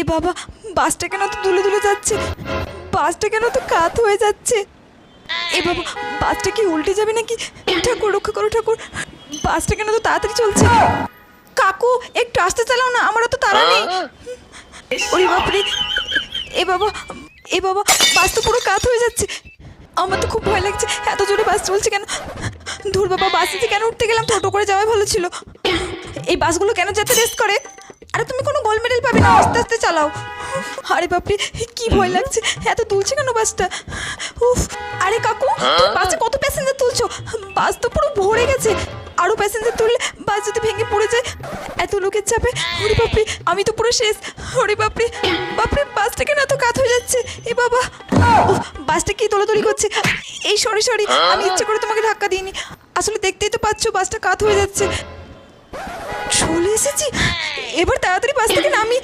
এ বাবা, বাসটা কেন তো দুলে দুলে যাচ্ছে, বাসটা কেন তো কাত হয়ে যাচ্ছে। এ বাবা, বাসটা কি উল্টে যাবে নাকি? ঠাকুর রক্ষা করো ঠাকুর, বাসটা কেন তো তাড়াতাড়ি চলছে। কাকু একটু আস্তে চালাও না, আমারও তো তাড়া নেই। ওরে বাপরে, এ বাবা, এ বাবা, বাস তো পুরো কাত হয়ে যাচ্ছে। আমার তো খুব ভয় লাগছে, এত জোরে বাস চলছে কেন? ধুর বাবা, বাসে কেন উঠতে গেলাম, টোটো করে যাওয়াই ভালো ছিল। এই বাসগুলো কেন যেতে রেস্ট করে? আরে তুমি কোনো গোল্ড মেডেল পাবে না, আস্তে আস্তে চালাও। আরে বাপরে, কি ভয় লাগছে, এত তুলছে কেন বাসটা? উফ। আরে কাকু, তুমি বাসে কত প্যাসেঞ্জার তুলছো? বাস তো পুরো ভরে গেছে, আরো প্যাসেঞ্জার তুললে বাস যদি ভেঙে পড়ে যায় এত লোকের চাপে। ওরে বাপরে, আমি তো পুরো শেষ। ওরে বাপরে, বাপরে, বাসটা কেন এত কাত হয়ে যাচ্ছে? এ বাবা, উফ, বাসটা কি দোলাদলি করছে। এই সরি সরি, আমি ইচ্ছে করে তোমাকে ধাক্কা দিইনি, আসলে দেখতেই তো পাচ্ছ বাসটা কাত হয়ে যাচ্ছে। চলে এসেছি, এবার তাড়াতাড়ি বাস থেকে নামি।